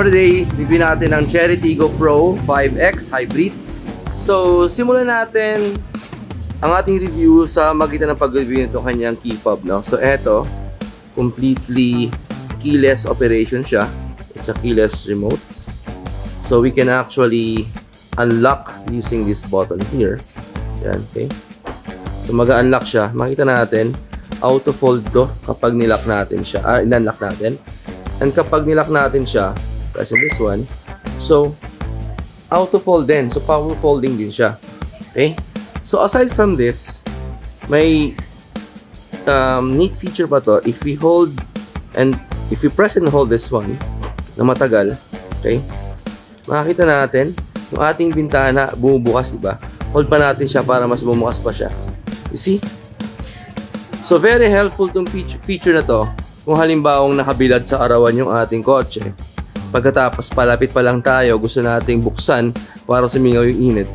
today, review natin ang Chery Tiggo Pro 5X Hybrid. So, simulan natin ang ating review sa magitan ng pag-review nito kanyang key fob, no? So, eto, completely keyless operation siya. It's a keyless remote. So, we can actually unlock using this button here. Yan, okay? So, mag-unlock siya. Makita natin, auto-fold to kapag nilock natin siya. In-unlock natin. And kapag nilock natin siya, press this one. So, auto-fold din. So, power folding din siya. Okay? So, aside from this, may neat feature pa to. If we hold and if we press and hold this one na matagal, okay? Makikita natin yung ating bintana bumubukas, diba? Hold pa natin siya para mas bumukas pa siya. You see? So, very helpful tong feature na to kung halimbawang nakabilad sa arawan yung ating kotse. Pagkatapos, palapit pa lang tayo, gusto nating buksan para sumingaw yung init.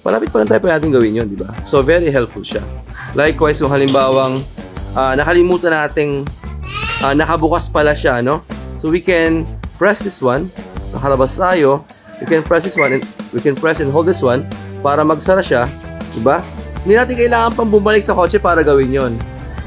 Palapit pa lang tayo pa natin gawin yun, di ba? So, very helpful siya. Likewise, kung halimbawang nakalimutan nating nakabukas pala siya, no? So, we can press this one. Nakalabas tayo. We can press this one and we can press and hold this one para magsara siya, di ba? Hindi natin kailangan pang bumalik sa kotse para gawin yon.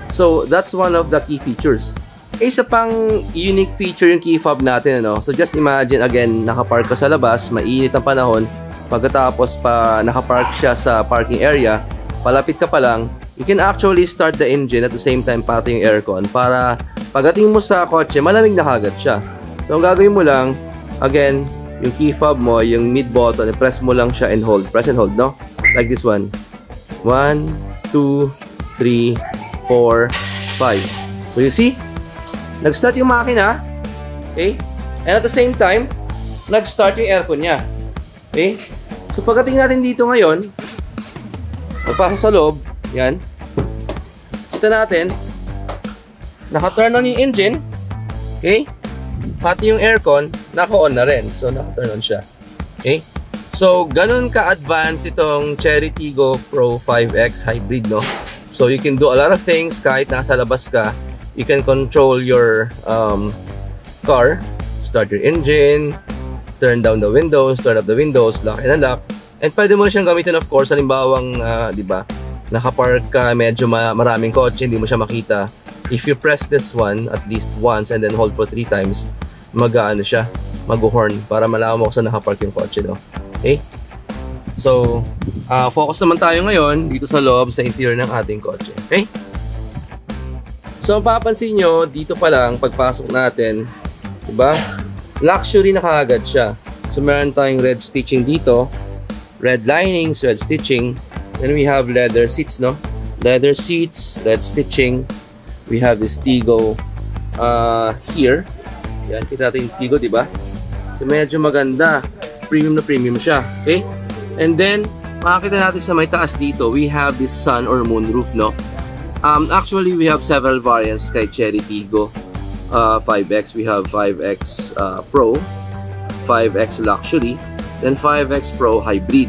So, that's one of the key features. Isa pang unique feature yung key fob natin, ano? So just imagine again, nakapark ka sa labas, mainit ang panahon, pagkatapos pa nakapark siya sa parking area, palapit ka pa lang, you can actually start the engine at the same time pati yung aircon para pagdating mo sa kotse, malamig na kagad siya. So ang gagawin mo lang, again, yung key fob mo, yung mid button, press mo lang siya and hold. Press and hold, no? Like this one. 1, 2, 3, 4, 5. So you see? Nag-start yung makina, okay? And at the same time, nag-start yung aircon niya. Okay? So pagdating natin dito ngayon, magpasok sa loob, yan. Kita natin, naka-turn on yung engine, okay? Pati yung aircon, naka-on na rin. So naka-turn on siya. Okay? So ganun ka-advance itong Chery Tiggo Pro 5X Hybrid, no? So you can do a lot of things kahit nasa labas ka. You can control your car, start your engine, turn down the windows, turn up the windows, lock and unlock. And pwede mo na siyang gamitin, of course, halimbawang, di ba, nakapark ka, medyo maraming kotse, hindi mo siya makita. If you press this one at least once and then hold for 3 times, mag-ano siya, mag-horn para malaman mo kung saan nakapark yung kotse, no? Okay? So, focus naman tayo ngayon dito sa loob, sa interior ng ating kotse. Okay? So, papansin nyo, dito pa lang, pagpasok natin, diba? Luxury na kaagad siya. So, meron tayong red stitching dito, red linings, red stitching. Then we have leather seats, no? Leather seats, red stitching. We have this Tiggo here. Yan, kita natin yung Tiggo, diba? So, medyo maganda. Premium na premium siya. Okay? And then, makakita natin sa may taas dito, we have this sun or moon roof, no? Actually, we have several variants kay Chery Tiggo 5X. We have 5X Pro, 5X Luxury, then 5X Pro Hybrid.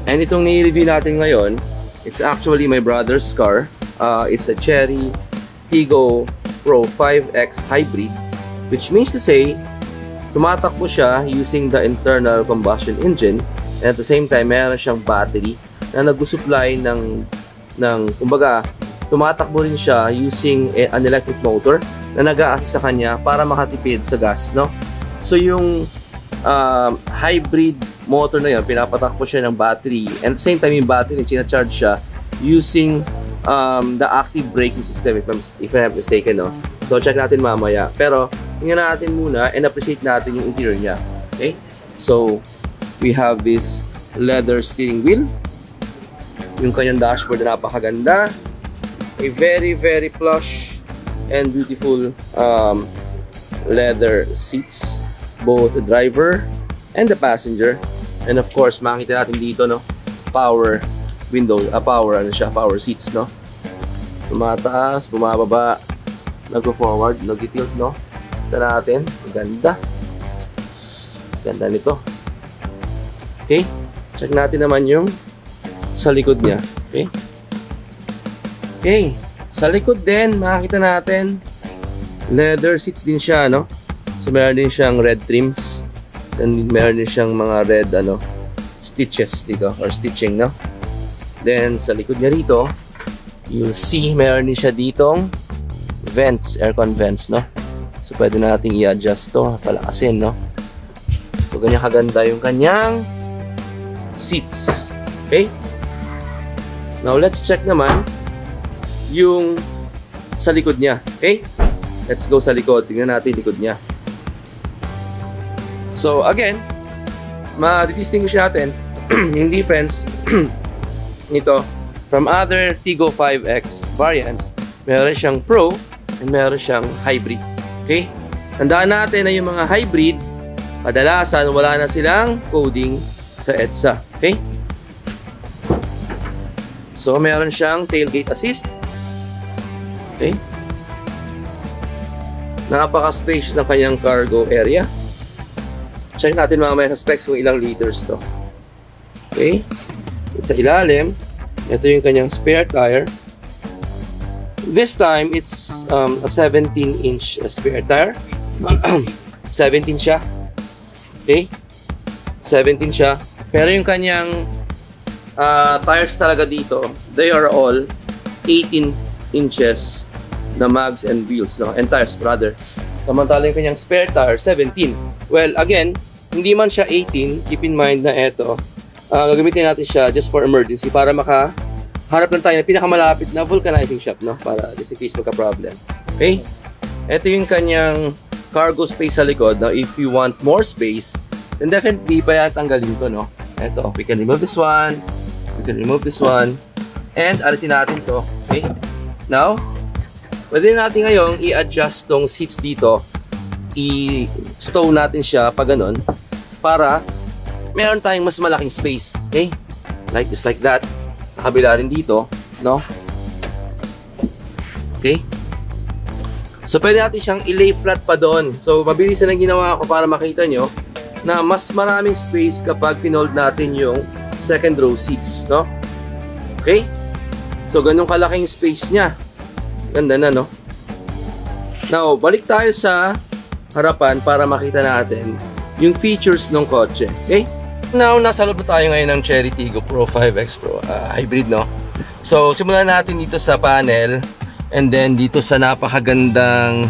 And itong ni-review natin ngayon, it's actually my brother's car. It's a Chery Tiggo Pro 5X Hybrid, which means to say, tumatakbo siya using the internal combustion engine, and at the same time, meron siyang battery na nag-supply ng kumbaga, tumatakbo rin siya using an electric motor na nag-a-assist sa kanya para makatipid sa gas, no? So yung hybrid motor na yun, pinapatakbo siya ng battery, and at the same time yung battery, charge siya using the active braking system, if I'm not mistaken, no? So check natin mamaya, pero tingnan natin muna and appreciate natin yung interior niya. Okay? So we have this leather steering wheel, yung kanyang dashboard na napakaganda, a very very plush and beautiful leather seats, both the driver and the passenger. And of course, makita natin dito, no, power window, power seats, no. Tumataas, bumababa, nag-forward, nag-tilt, no. Ito natin, ganda. Ganda nito. Okay, check natin naman yung sa likod niya. Okay. Okay, sa likod din, makikita natin, leather seats din siya, no? So, meron din siyang red trims. Then meron din siyang mga red stitches dito or stitching, no? Then sa likod niya rito, you'll see meron din siya ditong vents, aircon vents, no? So pwede nating i-adjust to, palakasin, no? So ganyan kaganda yung kanyang seats. Okay? Now let's check naman yung sa likod niya. Okay? Let's go sa likod. Tingnan natin likod niya. So again, ma-distinguish natin yung difference nito from other Tigo 5X variants. Meron siyang Pro and meron siyang Hybrid. Okay? Tandaan natin na yung mga Hybrid, kadalasan wala na silang coding sa EDSA. Okay? So meron siyang tailgate assist. Okay? Napaka-spacious ng kanyang cargo area. Check natin mamaya sa specs kung ilang liters to. Okay? Sa ilalim, ito yung kanyang spare tire. This time, it's a 17-inch spare tire. 17 siya. Okay? 17 siya. Pero yung kanyang tires talaga dito, they are all 18 inches na mags and wheels, no? And tires, rather. Samantala yung kanyang spare tire, 17. Well, again, hindi man siya 18. Keep in mind na ito, gagamitin natin siya just for emergency para makaharap lang tayo ng pinakamalapit na vulcanizing shop, no? Para just in case magka-problem. Okay? Ito yung kanyang cargo space sa likod. Now, if you want more space, then definitely pa tanggalin to, no? Ito, we can remove this one. We can remove this one. And alisin natin to. Okay? Now, pwede natin ngayong i-adjust tong seats dito. I-stow natin siya pa ganun para meron tayong mas malaking space. Okay? Like just like that. Sa kabila rin dito, no? Okay? So, pwede natin siyang i-lay flat pa doon. So, mabilis na ginawa ko para makita nyo na mas maraming space kapag pinold natin yung second row seats, no? Okay? So, ganun kalaking space niya. Ganda na, no? Now, balik tayo sa harapan para makita natin yung features ng kotse. Okay? Now, nasa loob na tayo ngayon ng Chery Tiggo Pro 5X Pro Hybrid, no? So, simulan natin dito sa panel and then dito sa napakagandang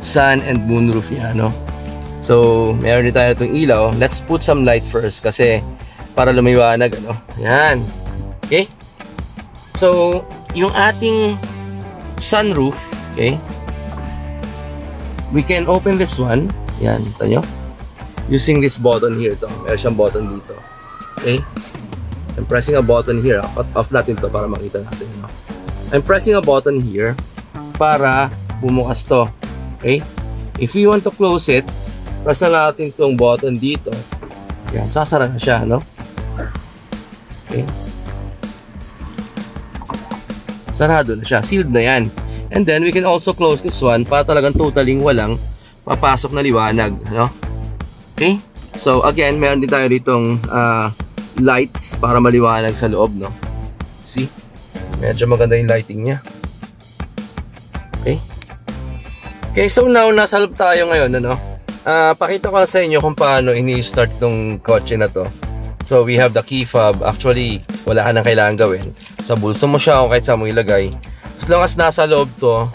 sun and moon roof niya, no? So, meron din tayo itong ilaw. Let's put some light first kasi para lumiwanag, ano? Yan. Okay? So, yung ating sunroof, okay? We can open this one. Yan, ito nyo. Using this button here, to. Meron siyang button dito. Okay? I'm pressing a button here. Off natin to para makita natin. No? I'm pressing a button here para bumukas to. Okay? If you want to close it, press na natin itong button dito. Yan, sasara na siya, no? Okay? Sarado na siya. Sealed na yan. And then, we can also close this one para talagang totaling walang papasok na liwanag. No? Okay? So, again, meron din tayo ditong lights para maliwanag sa loob. No? See? Medyo maganda yung lighting niya. Okay? Okay, so now, nasa loob tayo ngayon. Ano? Pakita ko sa inyo kung paano ini-start itong kotse na to. So, we have the key fob. Actually, wala ka nang kailangan gawin. Sa bulso mo siya o kahit saan mo ilagay. As long as nasa loob to,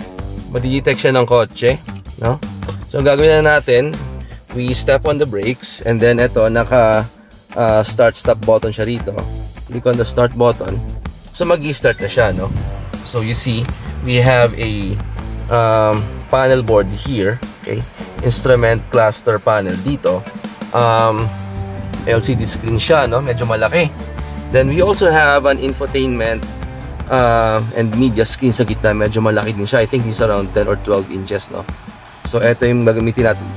madidetect siya ng kotse. No? So, ang gagawin na natin, we step on the brakes and then ito, naka start-stop button siya rito. Click on the start button. So, mag-i-start na siya. No? So, you see, we have a panel board here. Okay? Instrument cluster panel dito. LCD screen siya, no? Medyo malaki. Then we also have an infotainment and media screen sa gitna. Medyo malaki din siya. I think it's around 10 or 12 inches, no? So, ito yung gagamitin natin.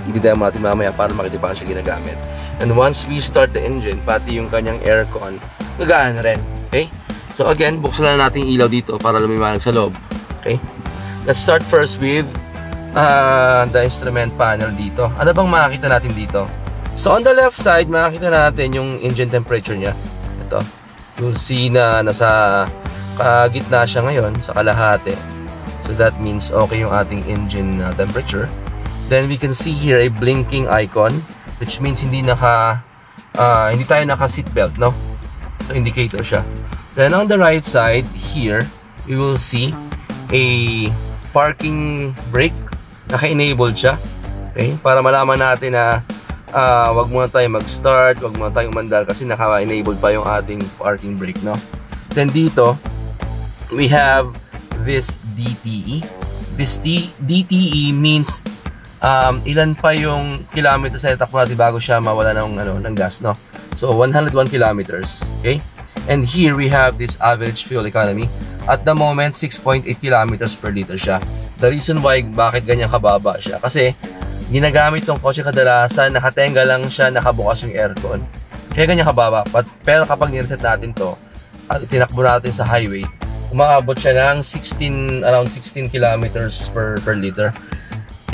I-demo natin mamaya para makita pa siya ginagamit. And once we start the engine, pati yung kanyang aircon, gagana na rin. Okay? So, again, buksan na natin yung ilaw dito para lumiwanag sa loob. Okay? Let's start first with the instrument panel dito. Ano bang makikita natin dito? So, on the left side, makikita natin yung engine temperature niya. Ito. You'll see na nasa gitna siya ngayon, sa kalahati. So, that means okay yung ating engine temperature. Then, we can see here a blinking icon which means hindi tayo naka seatbelt, no? So indicator siya. Then on the right side here, we will see a parking brake. Naka-enabled siya. Okay? Para malaman natin na wag muna tayo mag-start, wag muna tayong umandar kasi naka-enabled pa yung ating parking brake, no? Then dito, we have this DTE. This DTE means ilan pa yung kilometers sa itakbo natin bago siya mawala ng gas, no? So 101 kilometers, okay? And here we have this average fuel economy. At the moment, 6.8 kilometers per liter siya. The reason why bakit ganyan kababa siya, kasi ginagamit tong kotse kadalasan, nakatenga lang siya, nakabukas yung aircon. Kaya ganyan kababa. Pero kapag nireset natin to at tinakbo natin sa highway, umaabot siya ng around 16 kilometers per liter.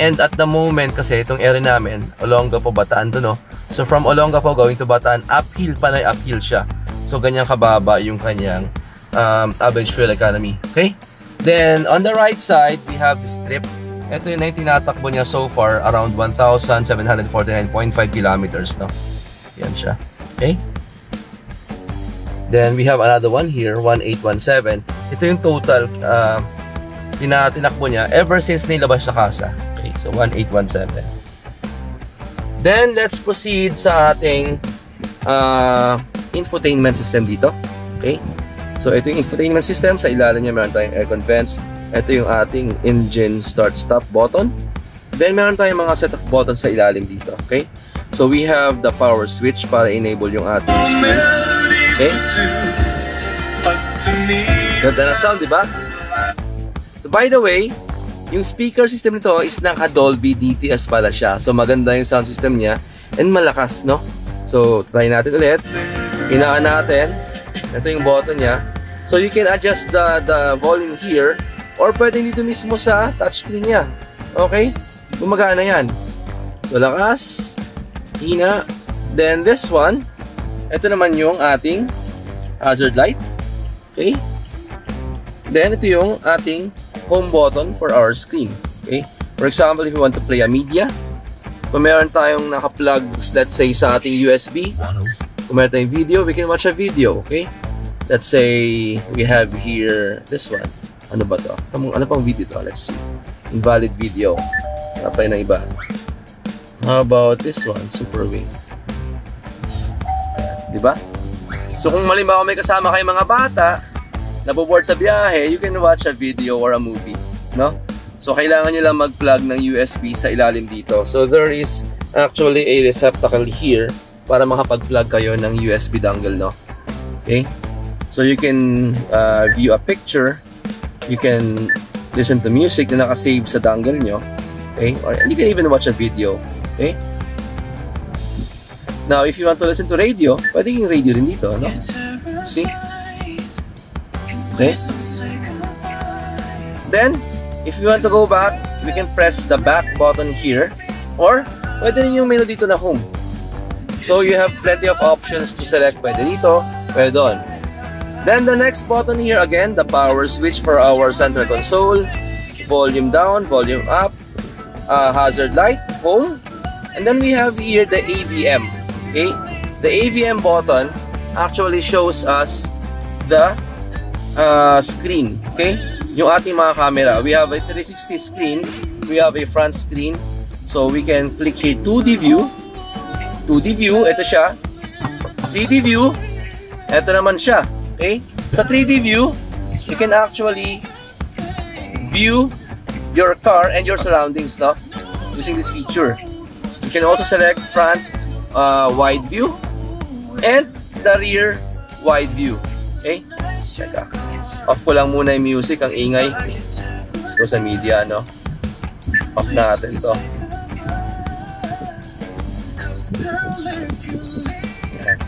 And at the moment kasi itong area namin, Olongapo, Bataan to, no? So from Olongapo going to Bataan, uphill siya. So ganyan kababa yung kanyang average fuel economy. Okay? Then on the right side, we have this strip. Ito yung tinatakbo niya so far, around 1,749.5 kilometers, no? Yan siya. Okay? Then we have another one here, 1817. Ito yung total tinakbo niya ever since nilabas sa kasa. Okay, so 1817. Then let's proceed sa ating infotainment system dito. Okay? So ito yung infotainment system. Sa ilalim niya meron tayong aircon vents. Ito yung ating engine start-stop button. Then meron tayong mga set of buttons sa ilalim dito. Okay? So we have the power switch para enable yung ating screen. Okay? Ganda ng sound, diba? So by the way, yung speaker system nito is naka-Dolby DTS pala siya. So maganda yung sound system niya and malakas, no? So try natin ulit. Hinaan natin. Ito yung button niya. So you can adjust the volume here or pwede dito mismo sa touchscreen niya. Okay? Gumagana yan. So lakas, hina. Then this one, ito naman yung ating hazard light. Okay? Then ito yung ating home button for our screen. Okay? For example, if you want to play a media, kung meron tayong naka-plug, let's say sa ating USB, kung meron tayong video, we can watch a video. Okay? Let's say we have here this one. Ano ba to? Ano pang video to? Let's see. Invalid video. Apply na iba. How about this one? Super Wings. Diba? So kung malimbawa may kasama kayong mga bata, naboboard sa biyahe, you can watch a video or a movie. No? So kailangan nyo lang mag-plug ng USB sa ilalim dito. So there is actually a receptacle here para makapag-plug kayo ng USB dongle, no? Okay? So you can view a picture. You can listen to music na naka-save sa dongle nyo. Okay? Or you can even watch a video. Okay? Now, if you want to listen to radio, pwede yung radio rin dito, no? See? Okay? Then, if you want to go back, we can press the back button here. Or, pwede rin yung menu dito na home. So, you have plenty of options to select. Pwede dito, pwede doon. Then the next button here again, the power switch for our center console, volume down, volume up, hazard light, home, and then we have here the AVM. Okay, the AVM button actually shows us the screen. Okay, yung ating mga camera. We have a 360 screen, we have a front screen, so we can click here 2D view. 2D view, ito siya. 3D view, ito naman siya. Okay? Sa 3D view, you can actually view your car and your surroundings, no? Using this feature. You can also select front wide view and the rear wide view. Okay? Check out. Off ko lang muna yung music, ang ingay. Let's go sa media, no? Off natin to.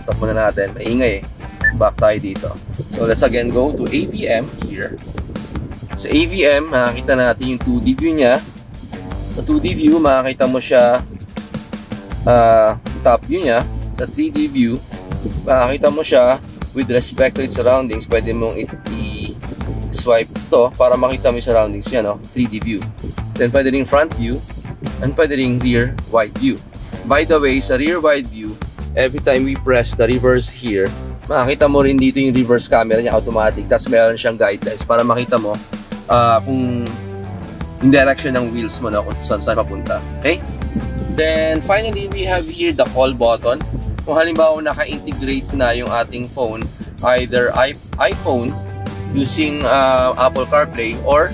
Stop muna natin. Maingay eh. Back tayo dito. So let's again go to AVM here. Sa AVM, makakita natin yung 2D view niya. Sa 2D view, makakita mo siya top view niya. Sa 3D view, makakita mo siya with respect to its surroundings. Pwede mong i-swipe to para makita mo yung surroundings niya, no? 3D view. Then pwede ring front view and pwede ring rear wide view. by the way, sa rear wide view, every time we press the reverse here, makikita mo rin dito yung reverse camera niya automatic. Tapos meron siyang guidelines para makita mo kung yung direction ng wheels mo na kung saan papunta. Okay? Then finally, we have here the call button. Kung halimbawa naka-integrate na yung ating phone, either iPhone using Apple CarPlay or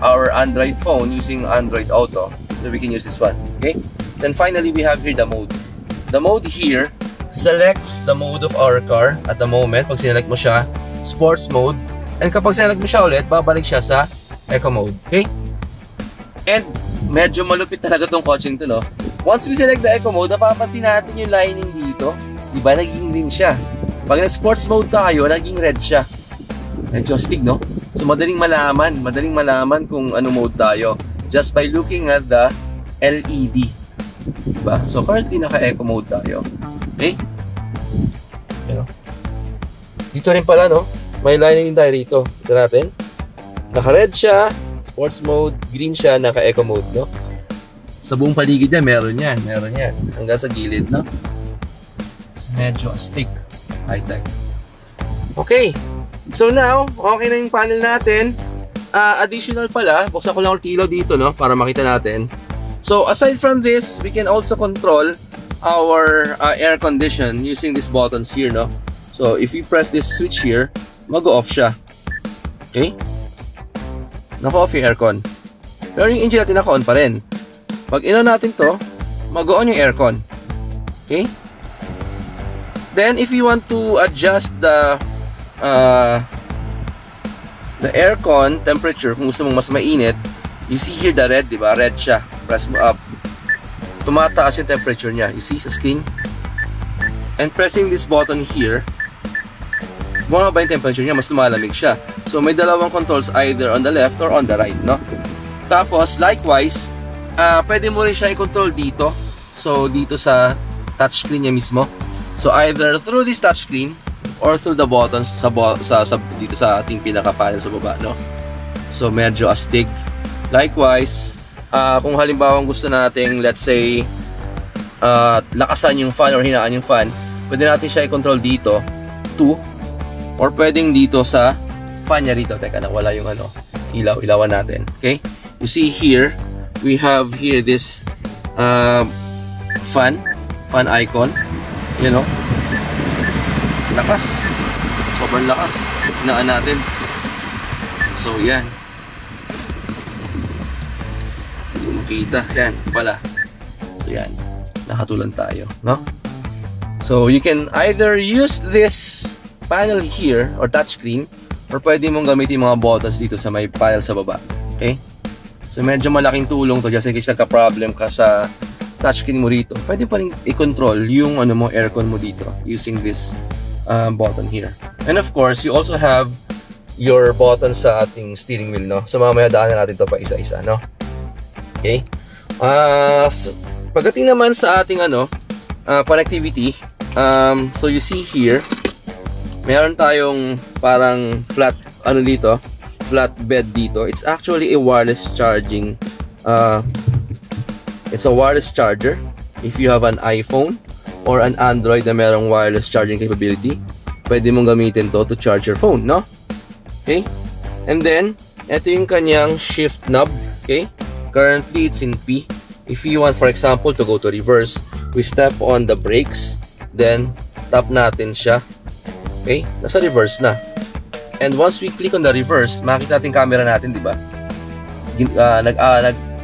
our Android phone using Android Auto, so we can use this one. Okay? Then finally, we have here the mode. The mode here selects the mode of our car at the moment. Pag sinelect mo siya, sports mode. And kapag sinelect mo siya ulit, babalik siya sa eco mode. Okay? And medyo malupit talaga tong coaching to, no? Once we select the eco mode, napapansin natin yung lining dito. Diba? Naging green siya. Pag nag-sports mode tayo, naging red siya. Medyo astig, no? So madaling malaman kung ano mode tayo just by looking at the LED. Diba? So currently naka-eco mode tayo. Okay? You know? Dito rin pala, no? May lining din tayo rito. Ito natin. Naka-red siya, sports mode, green siya, naka-eco mode, no? Sa buong paligid niya, meron yan. Hanggang sa gilid, no? So, medyo astig. High-tech. Okay. So now, okay na yung panel natin. Additional pala, buksan ko lang ulit ilaw dito, no? Para makita natin. So, aside from this, we can also control our air condition using these buttons here, no? So if you press this switch here, mag-off siya. Okay? Naka-off yung aircon. Pero yung engine natin naka-on pa rin. Pag in-on natin to, mag-on yung aircon. Okay? Then if you want to adjust the aircon temperature, kung gusto mong mas mainit, you see here the red, diba? Red siya. Press mo up. Tumataas yung temperature niya. You see sa screen? And pressing this button here, bumaba yung temperature niya, mas lumalamig siya. So may dalawang controls either on the left or on the right, no? Tapos likewise, pwede mo rin siya i-control dito. So dito sa touchscreen niya mismo. So either through this touchscreen or through the buttons dito sa ating pinaka-panel sa baba, no? So medyo astig. Likewise, kung halimbawa gusto nating, let's say, lakasan yung fan or hinaan yung fan, pwede natin siya i-control dito, 2, or pwedeng dito sa fan niya rito. Teka, nawala yung ilawan natin. Okay? You see here, we have here this fan icon. You know? Lakas. Sobrang lakas. Hinaan natin. So, yan. Kita, yan pala. So yan, nakatulan tayo, no? So you can either use this panel here or touchscreen, or pwede mong gamitin yung mga buttons dito sa may panel sa baba. Okay? So medyo malaking tulong to just in case nagka-problem ka sa touchscreen mo rito. Pwede pa rin i-control yung aircon mo dito using this button here. And of course, you also have your button sa ating steering wheel, no? So mamaya daanan natin to pa isa-isa, no? Okay. So, pagdating naman sa ating connectivity, so you see here, meron tayong parang flat bed dito. It's actually a wireless charging. It's a wireless charger. If you have an iPhone or an Android na merong wireless charging capability, pwede mong gamitin to charge your phone, no? Okay. And then, ito yung kanyang shift knob. Okay. Currently, it's in P. If you want, for example, to go to reverse, we step on the brakes, then tap natin siya. Okay? Nasa reverse na. And once we click on the reverse, makikita natin camera natin, di ba?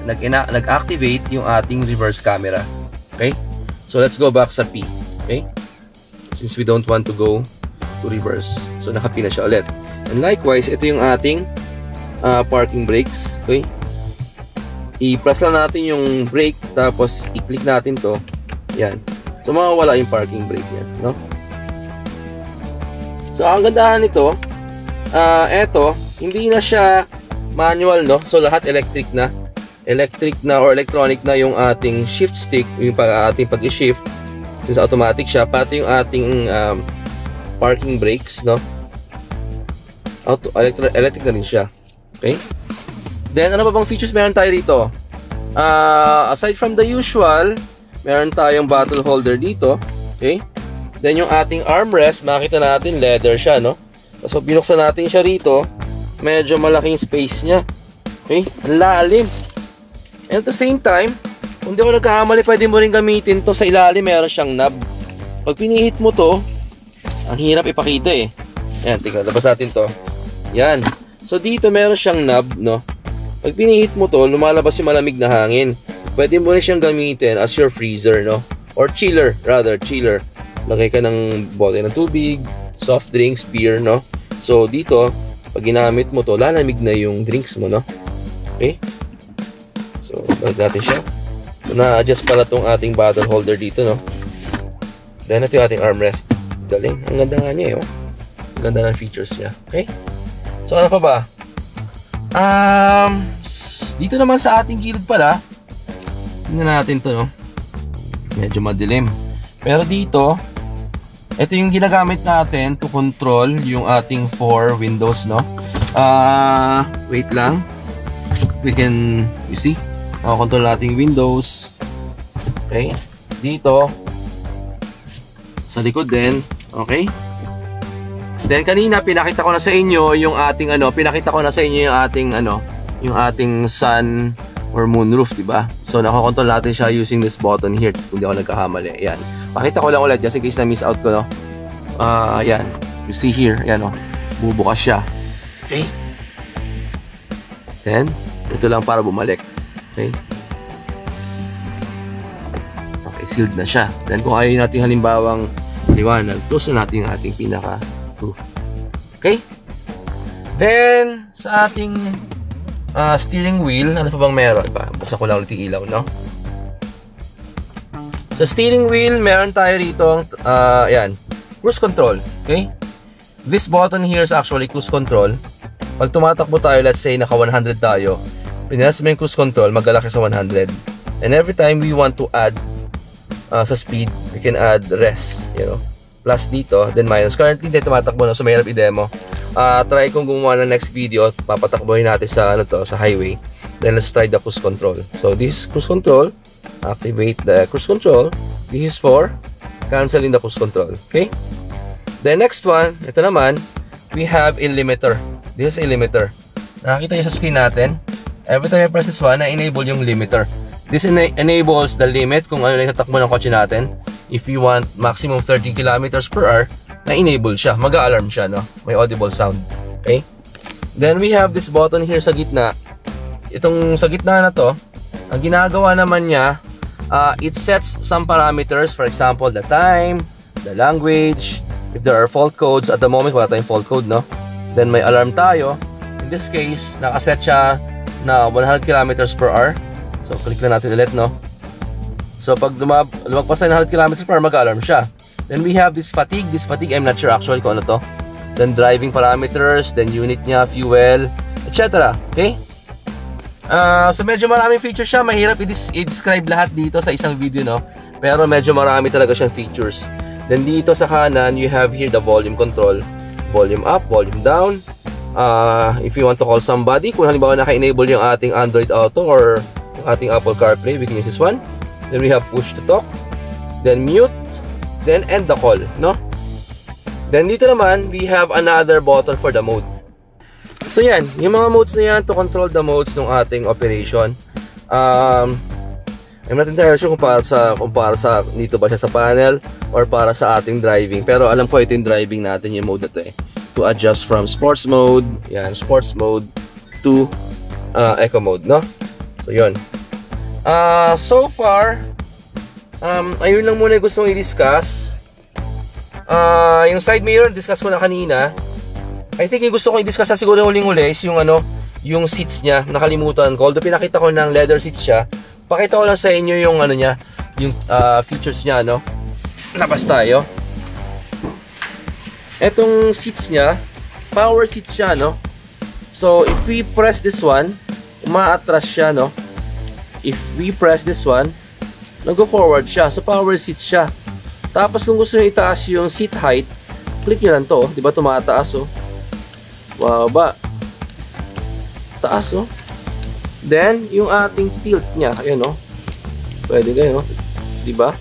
Nag-activate yung ating reverse camera. Okay? So, let's go back sa P. Okay? Since we don't want to go to reverse. So, naka-P na siya ulit. And likewise, ito yung ating parking brakes. Okay? I-press lang natin yung brake, tapos i-click natin to. Yan. So, mawawala yung parking brake yan, no? So, ang gandahan nito, eto, hindi na siya manual, no? So, lahat electric na. Electric na or electronic na yung ating shift stick, yung ating pag-shift. Since automatic siya, pati yung ating parking brakes, no? Electric na rin siya. Okay? Then, ano pa bang features meron tayo rito? Aside from the usual meron tayong bottle holder dito. Okay? Then yung ating armrest, makita natin leather siya, no? So binuksan natin siya rito, medyo malaking space niya. Okay? Ang lalim. And at the same time, kung di ako nagkakamali, pwede mo rin gamitin to sa ilalim, meron siyang knob. Pag pinihit mo to, ang hirap ipakita eh. Ayan, tingnan, labas natin to. Yan. So dito meron siyang knob, no? Pag pinihit mo to, lumalabas yung malamig na hangin. Pwede mo rin siyang gamitin as your freezer, no? Or chiller, rather, chiller. Lagay ka ng bote ng tubig, soft drinks, beer, no? So dito, pag ginamit mo to, lalamig na yung drinks mo, no? Okay? So, balik natin siya. So, na-adjust pala tong ating bottle holder dito, no? Then, ito yung ating armrest. Galing. Ang ganda nga niya, eh, oh. Ang ganda ng features niya. Okay? So, ano pa ba? Dito naman sa ating gilid pala, tingnan natin to, no? Medyo madilim. Pero dito, ito yung ginagamit natin to control yung ating 4 windows, no? Wait lang. You see? Control nating windows. Okay? Dito, sa likod din. Okay? Then kanina pinakita ko na sa inyo yung ating yung ating sun or moon roof, di ba? So nakokontrol natin siya using this button here, kung di ako nagkakamali. Ayan. Pakita ko lang ulit just in case na miss out ko, no. Ayan. You see here, ayan, oh. Bubukas siya. Okay? Then ito lang para bumalik. Okay? Okay, sealed na siya. Then kung ayaw natin halimbawang liwanag, close na natin yung ating pinaka-roof. Okay? Then, sa ating steering wheel, ano pa bang meron? Buksan ko lang ulit yung ilaw, no? Sa steering wheel, meron tayo rito, ayan, cruise control. Okay? This button here is actually cruise control. Pag tumatakbo tayo, let's say, naka 100 tayo, pinas mo yung cruise control, maglalaki sa 100. And every time we want to add sa speed, we can add rest, you know, plus dito, then minus. Currently, hindi tumatakbo na, so mahirap i-demo. Try kong gumawa ng next video, papatakbohin natin sa, sa highway. Then let's try the cruise control. So this is cruise control. Activate the cruise control. This is for canceling the cruise control. Okay? The next one, ito naman, we have a limiter. This is a limiter. Nakakita nyo sa screen natin. Every time I press this one, na-enable yung limiter. This enables the limit kung ano lang tatakbo ng kotse natin. If you want maximum 30 kilometers per hour, na-enable siya. Mag-a-alarm siya, no? May audible sound. Okay? Then we have this button here sa gitna. Itong sa gitna na to, ang ginagawa naman niya, it sets some parameters. For example, the time, the language, if there are fault codes. At the moment, wala tayong fault code, no? Then may alarm tayo. In this case, nakaset siya na 100 kilometers per hour. So, click lang natin ulit, no? So, pag lumagpas na 100 kilometers per hour, mag-alarm siya. Then we have this fatigue. This fatigue, I'm not sure actually kung ano to. Then driving parameters, then unit niya, fuel, etc. Okay? So, medyo maraming features siya. Mahirap i-describe lahat dito sa isang video, no? Pero medyo marami talaga siyang features. Then dito sa kanan, you have here the volume control. Volume up, volume down. If you want to call somebody, kung halimbawa naka-enable yung ating Android Auto or yung ating Apple CarPlay, we can use this one. Then we have push to talk, then mute, then end the call, no? Then dito naman, we have another button for the mode. So yan, yung mga modes na yan to control the modes ng ating operation. I'm not entirely sure kung para sa dito ba siya sa panel or para sa ating driving. Pero alam ko ito yung driving natin, yung mode na to eh. To adjust from sports mode, yan, sports mode to eco mode, no? So yun. So far, ayun lang muna gusto kong i-discuss. Yung side mirror, discuss ko na kanina. I think yung gusto kong i-discuss na siguro huling-huli is yung yung seats niya. Nakalimutan ko. Although pinakita ko ng leather seats siya, pakita ko lang sa inyo yung niya, yung features niya, no? Labas tayo. Etong seats niya, power seats siya, no? So, if we press this one, umaatras siya, no? If we press this one, nag-go forward siya. So, power seat siya. Tapos, kung gusto nyo itaas yung seat height, click nyo lang to. Diba tumataas, oh? Wow, ba? Taas, oh. Then, yung ating tilt niya, ayun, oh. Pwede kayo, no? di ba?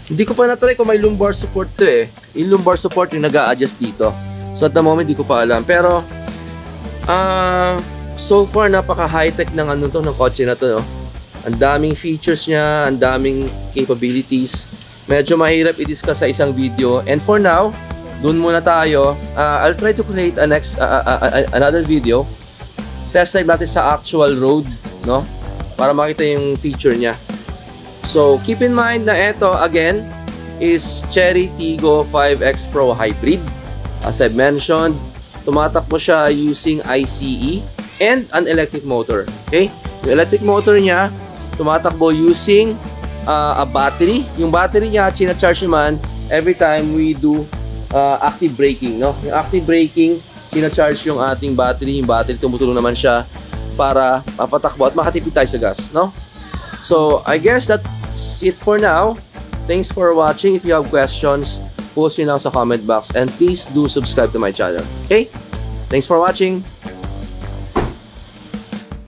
Hindi ko pa na-try kung may lumbar support to eh. Yung lumbar support yung nag-a-adjust dito. So at the moment, di ko pa alam. Pero, so far, napaka high-tech ng ano to, ng kotse na to, no? Ang daming features niya, ang daming capabilities. Medyo mahirap i-discuss sa isang video. And for now, dun muna tayo. I'll try to create another video. Test drive natin sa actual road, no? Para makita yung feature niya. So, keep in mind na ito, again, is Chery Tiggo 5X Pro Hybrid. As I've mentioned, tumatakbo siya using ICE and an electric motor. Okay? Yung electric motor niya, tumatakbo using a battery. Yung battery niya, charge naman every time we do active braking. No? Yung active braking, charge yung ating battery. Yung battery, tumutulong naman siya para mapatakbo at makatipid tayo sa gas. No? So, I guess that's it for now. Thanks for watching. If you have questions, post yun lang sa comment box. And please do subscribe to my channel. Okay? Thanks for watching.